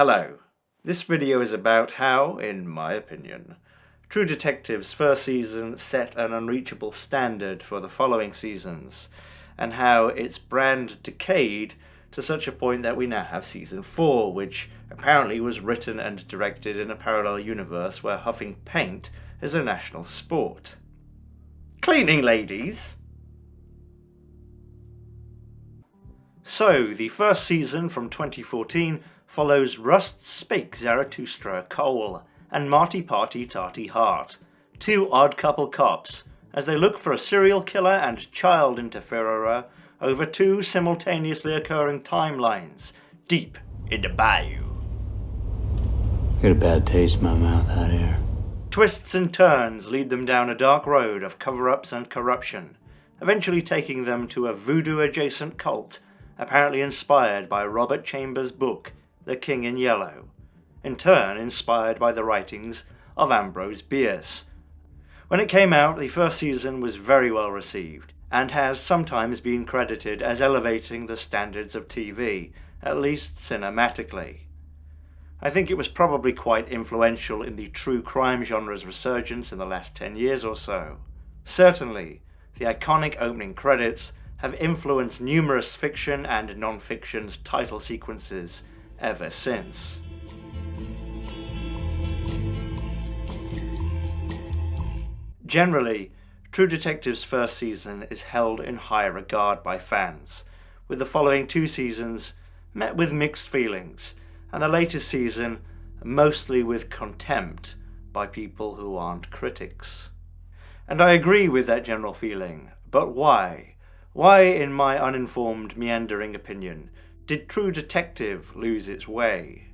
Hello. This video is about how, in my opinion, True Detective's first season set an unreachable standard for the following seasons, and how its brand decayed to such a point that we now have season 4, which apparently was written and directed in a parallel universe where huffing paint is a national sport. Cleaning ladies! So, the first season from 2014 follows Rust Spake Zarathustra Cole and Marty Party Tarty Hart, two odd couple cops, as they look for a serial killer and child interferer over two simultaneously occurring timelines, deep in the bayou. I got a bad taste in my mouth out here. Twists and turns lead them down a dark road of cover-ups and corruption, eventually taking them to a voodoo-adjacent cult, apparently inspired by Robert Chambers' book, The King in Yellow, in turn inspired by the writings of Ambrose Bierce. When it came out, the first season was very well received, and has sometimes been credited as elevating the standards of TV, at least cinematically. I think it was probably quite influential in the true crime genre's resurgence in the last 10 years or so. Certainly, the iconic opening credits have influenced numerous fiction and non-fiction's title sequences ever since. Generally, True Detective's first season is held in high regard by fans, with the following two seasons met with mixed feelings, and the latest season mostly with contempt by people who aren't critics. And I agree with that general feeling, but why? Why, in my uninformed, meandering opinion, did True Detective lose its way?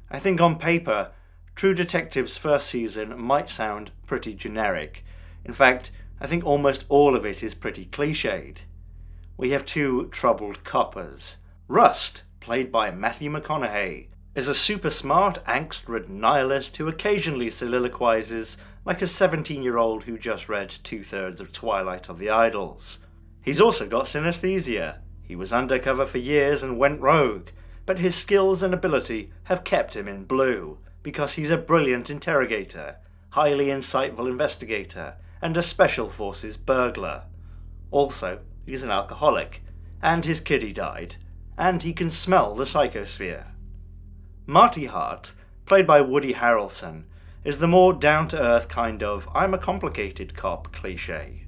I think on paper, True Detective's first season might sound pretty generic. In fact, I think almost all of it is pretty cliched. We have two troubled coppers. Rust, played by Matthew McConaughey, is a super smart, angst-ridden nihilist who occasionally soliloquizes like a 17-year-old who just read 2/3 of Twilight of the Idols. He's also got synesthesia. He was undercover for years and went rogue, but his skills and ability have kept him in blue, because he's a brilliant interrogator, highly insightful investigator, and a special forces burglar. Also, he's an alcoholic, and his kiddie died, and he can smell the psychosphere. Marty Hart, played by Woody Harrelson, is the more down-to-earth kind of I'm a complicated cop cliché.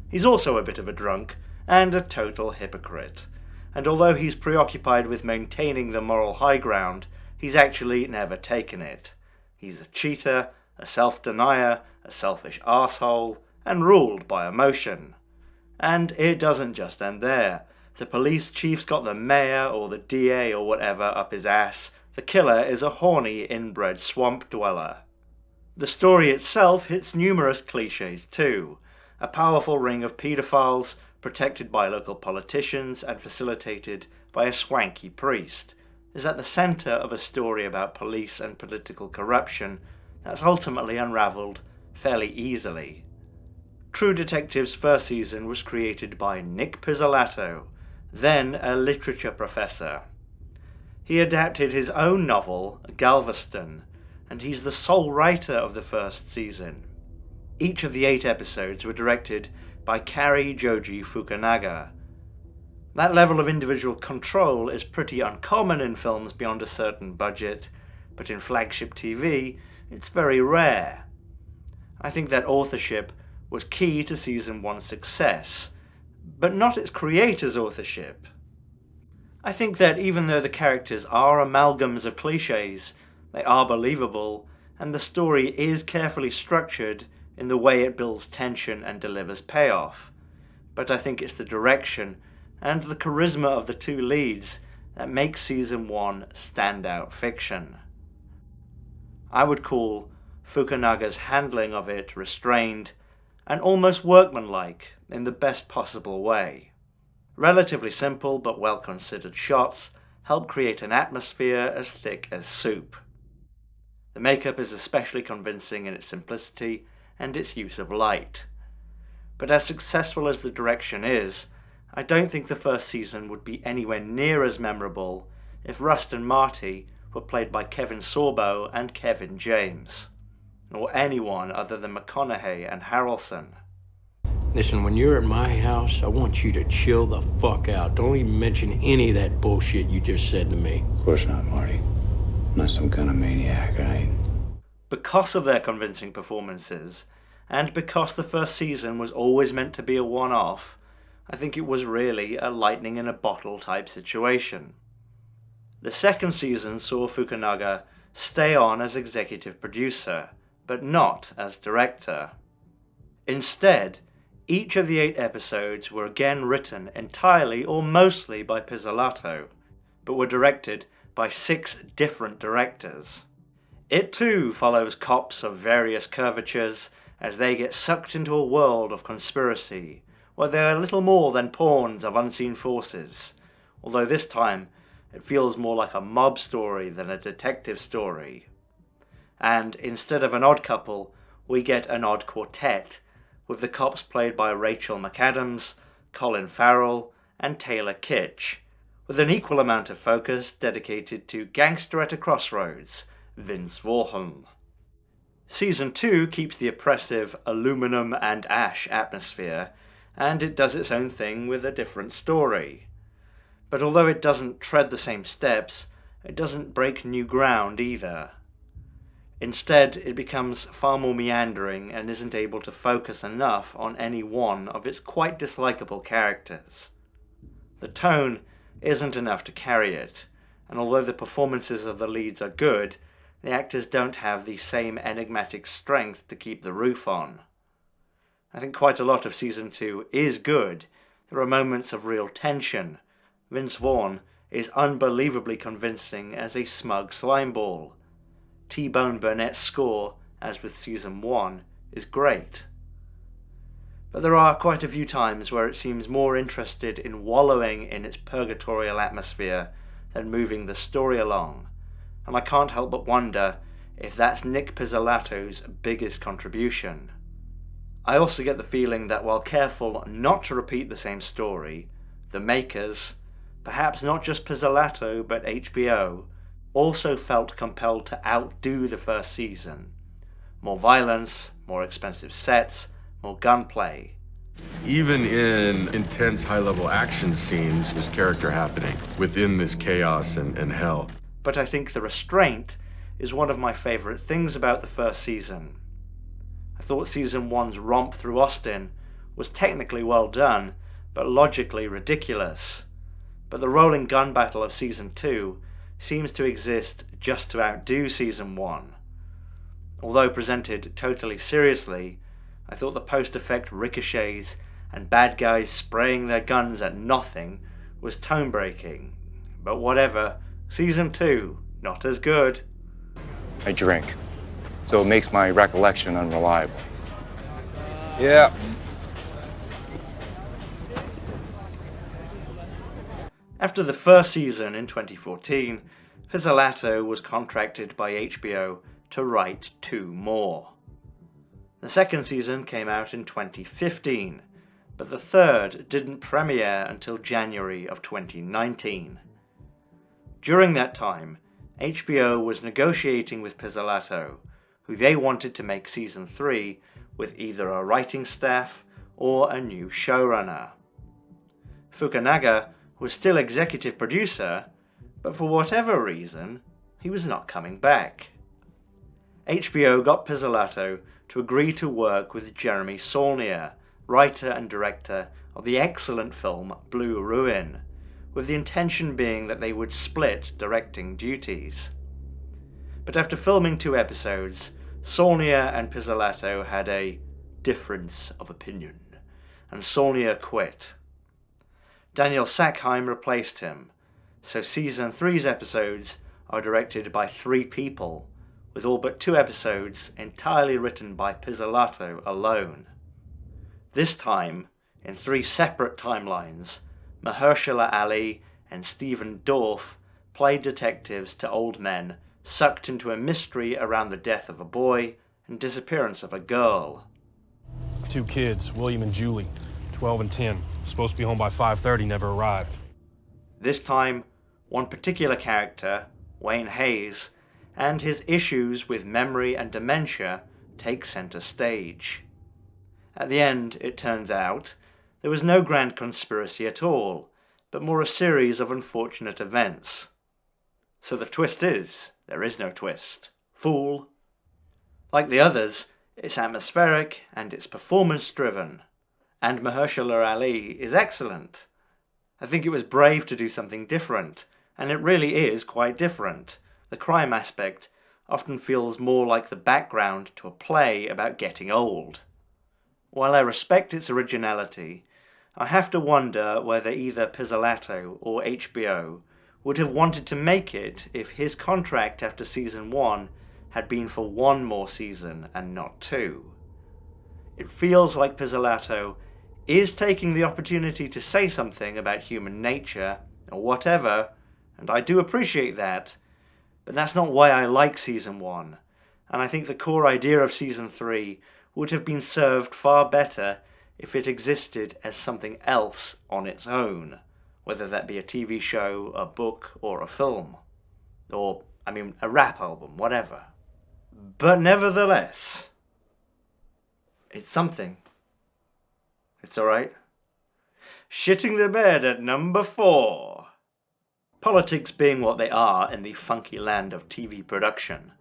He's also a bit of a drunk, and a total hypocrite, and although he's preoccupied with maintaining the moral high ground, he's actually never taken it. He's a cheater, a self-denier, a selfish arsehole, and ruled by emotion. And it doesn't just end there. The police chief's got the mayor or the DA or whatever up his ass. The killer is a horny, inbred swamp dweller. The story itself hits numerous cliches too. A powerful ring of paedophiles, protected by local politicians and facilitated by a swanky priest, is at the centre of a story about police and political corruption that's ultimately unravelled fairly easily. True Detective's first season was created by Nick Pizzolatto, then a literature professor. He adapted his own novel, Galveston, and he's the sole writer of the first season. Each of the 8 episodes were directed by Kari Joji Fukunaga. That level of individual control is pretty uncommon in films beyond a certain budget, but in flagship TV, it's very rare. I think that authorship was key to Season 1's success, but not its creator's authorship. I think that even though the characters are amalgams of cliches, they are believable, and the story is carefully structured in the way it builds tension and delivers payoff. But I think it's the direction and the charisma of the two leads that makes Season 1 standout fiction. I would call Fukunaga's handling of it restrained and almost workmanlike in the best possible way. Relatively simple but well-considered shots help create an atmosphere as thick as soup. The makeup is especially convincing in its simplicity and its use of light. But as successful as the direction is, I don't think the first season would be anywhere near as memorable if Rust and Marty were played by Kevin Sorbo and Kevin James, or anyone other than McConaughey and Harrelson. Listen, when you're at my house, I want you to chill the fuck out. Don't even mention any of that bullshit you just said to me. Of course not, Marty. I'm not some kind of maniac, right? Because of their convincing performances, and because the first season was always meant to be a one-off, I think it was really a lightning in a bottle type situation. The second season saw Fukunaga stay on as executive producer, but not as director. Instead, each of the 8 episodes were again written entirely or mostly by Pizzolatto, but were directed by 6 different directors. It too follows cops of various curvatures as they get sucked into a world of conspiracy, where they are little more than pawns of unseen forces, although this time it feels more like a mob story than a detective story. And instead of an odd couple, we get an odd quartet, with the cops played by Rachel McAdams, Colin Farrell, and Taylor Kitsch, with an equal amount of focus dedicated to gangster at a crossroads, Vince Vaughn. Season 2 keeps the oppressive aluminum and ash atmosphere, and it does its own thing with a different story. But although it doesn't tread the same steps, it doesn't break new ground either. Instead, it becomes far more meandering and isn't able to focus enough on any one of its quite dislikable characters. The tone isn't enough to carry it, and although the performances of the leads are good, the actors don't have the same enigmatic strength to keep the roof on. I think quite a lot of Season 2 is good. There are moments of real tension. Vince Vaughn is unbelievably convincing as a smug slimeball. T-Bone Burnett's score, as with Season 1, is great. But there are quite a few times where it seems more interested in wallowing in its purgatorial atmosphere than moving the story along, and I can't help but wonder if that's Nick Pizzolatto's biggest contribution. I also get the feeling that while careful not to repeat the same story, the makers, perhaps not just Pizzolatto but HBO, also felt compelled to outdo the first season. More violence, more expensive sets, more gunplay. Even in intense high-level action scenes, there's character happening within this chaos and hell. But I think the restraint is one of my favourite things about the first season. I thought Season 1's romp through Austin was technically well done, but logically ridiculous. But the rolling gun battle of Season 2 seems to exist just to outdo Season 1. Although presented totally seriously, I thought the post-effect ricochets and bad guys spraying their guns at nothing was tone-breaking. But whatever, Season 2, not as good. I drink, so it makes my recollection unreliable. Yeah. After the first season in 2014, Pizzolatto was contracted by HBO to write 2 more. The second season came out in 2015, but the third didn't premiere until January of 2019. During that time, HBO was negotiating with Pizzolatto, who they wanted to make Season 3 with either a writing staff or a new showrunner. Fukunaga was still executive producer, but for whatever reason, he was not coming back. HBO got Pizzolatto to agree to work with Jeremy Saulnier, writer and director of the excellent film Blue Ruin, with the intention being that they would split directing duties. But after filming 2 episodes, Saulnier and Pizzolatto had a difference of opinion, and Saulnier quit. Daniel Sackheim replaced him, so Season 3's episodes are directed by 3 people, with all but 2 episodes entirely written by Pizzolatto alone. This time, in 3 separate timelines, Mahershala Ali and Stephen Dorff played detectives to old men sucked into a mystery around the death of a boy and disappearance of a girl. 2 kids, William and Julie, 12 and 10. Supposed to be home by 5:30, never arrived. This time, one particular character, Wayne Hayes, and his issues with memory and dementia take center stage. At the end, it turns out, there was no grand conspiracy at all, but more a series of unfortunate events. So the twist is, there is no twist. Fool. Like the others, it's atmospheric and it's performance-driven. And Mahershala Ali is excellent. I think it was brave to do something different, and it really is quite different. The crime aspect often feels more like the background to a play about getting old. While I respect its originality, I have to wonder whether either Pizzolatto or HBO would have wanted to make it if his contract after season 1 had been for 1 more season and not 2. It feels like Pizzolatto is taking the opportunity to say something about human nature or whatever, and I do appreciate that, but that's not why I like season 1, and I think the core idea of season 3 would have been served far better if it existed as something else on its own, whether that be a TV show, a book, or a film. Or, a rap album, whatever. But nevertheless, it's something. It's alright. Shitting the bed at number 4. Politics being what they are in the funky land of TV production,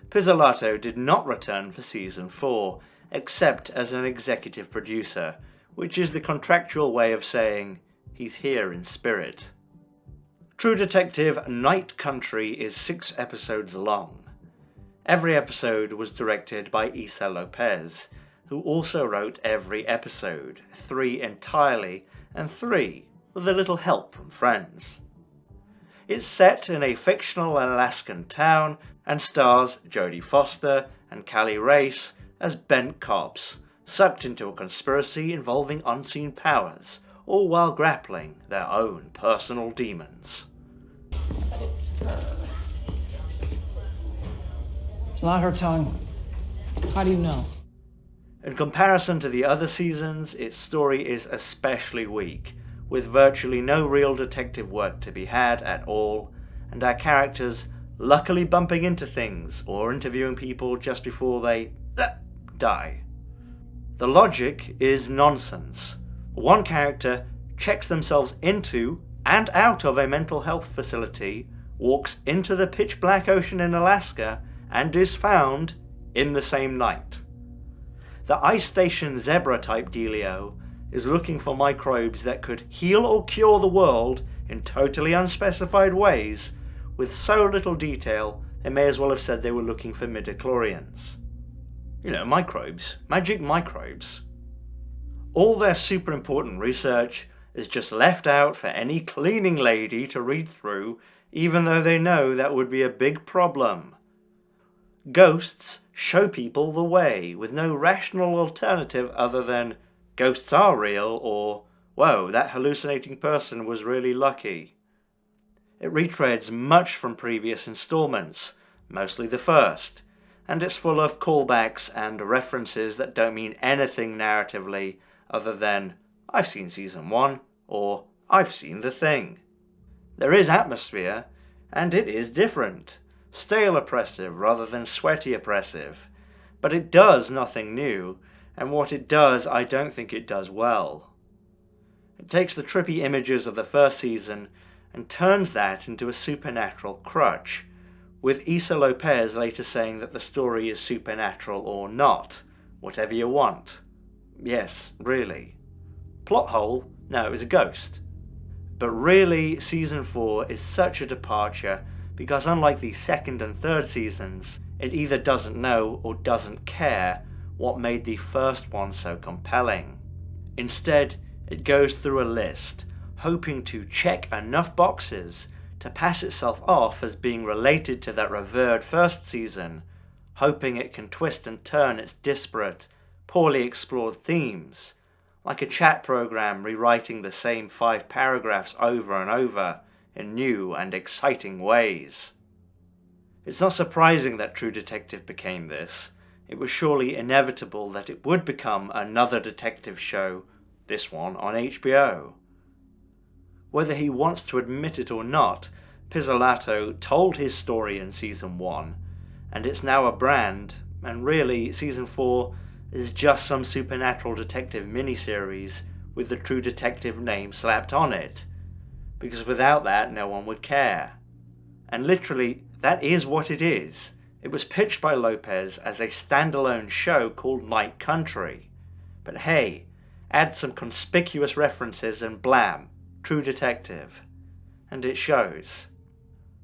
Pizzolatto did not return for season 4, except as an executive producer, which is the contractual way of saying he's here in spirit. True Detective Night Country is 6 episodes long. Every episode was directed by Issa Lopez, who also wrote every episode, 3 entirely, and 3 with a little help from friends. It's set in a fictional Alaskan town and stars Jodie Foster and Callie Race as bent cops, sucked into a conspiracy involving unseen powers, all while grappling their own personal demons. It's not her tongue. How do you know? In comparison to the other seasons, its story is especially weak, with virtually no real detective work to be had at all, and our characters luckily bumping into things or interviewing people just before they die. The logic is nonsense. One character checks themselves into and out of a mental health facility, walks into the pitch black ocean in Alaska, and is found in the same night. The ice station zebra type dealio is looking for microbes that could heal or cure the world in totally unspecified ways, with so little detail they may as well have said they were looking for midichlorians. Microbes. Magic microbes. All their super important research is just left out for any cleaning lady to read through, even though they know that would be a big problem. Ghosts show people the way, with no rational alternative other than ghosts are real or, whoa, that hallucinating person was really lucky. It retreads much from previous installments, mostly the first, and it's full of callbacks and references that don't mean anything narratively other than, I've seen season 1, or I've seen The Thing. There is atmosphere, and it is different. Stale oppressive rather than sweaty oppressive. But it does nothing new, and what it does I don't think it does well. It takes the trippy images of the first season and turns that into a supernatural crutch, with Issa Lopez later saying that the story is supernatural or not, whatever you want. Yes, really. Plot hole? No, it was a ghost. But really, season 4 is such a departure because unlike the second and third seasons, it either doesn't know or doesn't care what made the first one so compelling. Instead, it goes through a list, hoping to check enough boxes to pass itself off as being related to that revered first season, hoping it can twist and turn its disparate, poorly explored themes, like a chat program rewriting the same 5 paragraphs over and over in new and exciting ways. It's not surprising that True Detective became this. It was surely inevitable that it would become another detective show, this one on HBO. Whether he wants to admit it or not, Pizzolatto told his story in Season 1, and it's now a brand, and really, Season 4 is just some supernatural detective miniseries with the True Detective name slapped on it. Because without that, no one would care. And literally, that is what it is. It was pitched by Lopez as a standalone show called Night Country. But hey, add some conspicuous references and blam, True Detective. And it shows.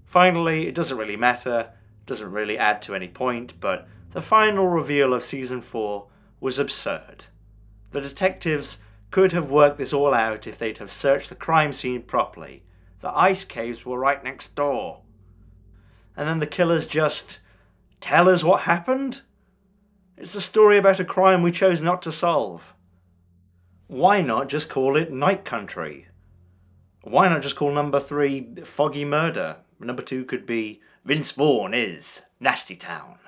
Finally, it doesn't really matter, doesn't really add to any point, but the final reveal of Season 4 was absurd. The detectives could have worked this all out if they'd have searched the crime scene properly. The ice caves were right next door. And then the killers just tell us what happened? It's a story about a crime we chose not to solve. Why not just call it Night Country? Why not just call number 3 Foggy Murder? Number 2 could be Vince Vaughn is Nasty Town.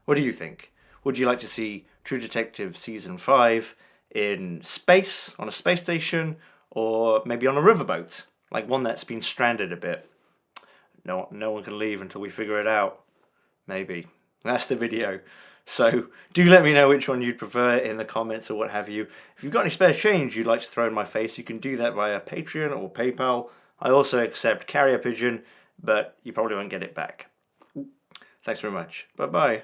What do you think? Would you like to see True Detective Season 5 in space, on a space station, or maybe on a riverboat, like one that's been stranded a bit? No one can leave until we figure it out. Maybe. That's the video. So do let me know which one you'd prefer in the comments or what have you. If you've got any spare change you'd like to throw in my face, you can do that via Patreon or PayPal. I also accept carrier pigeon, but you probably won't get it back. Thanks very much. Bye-bye.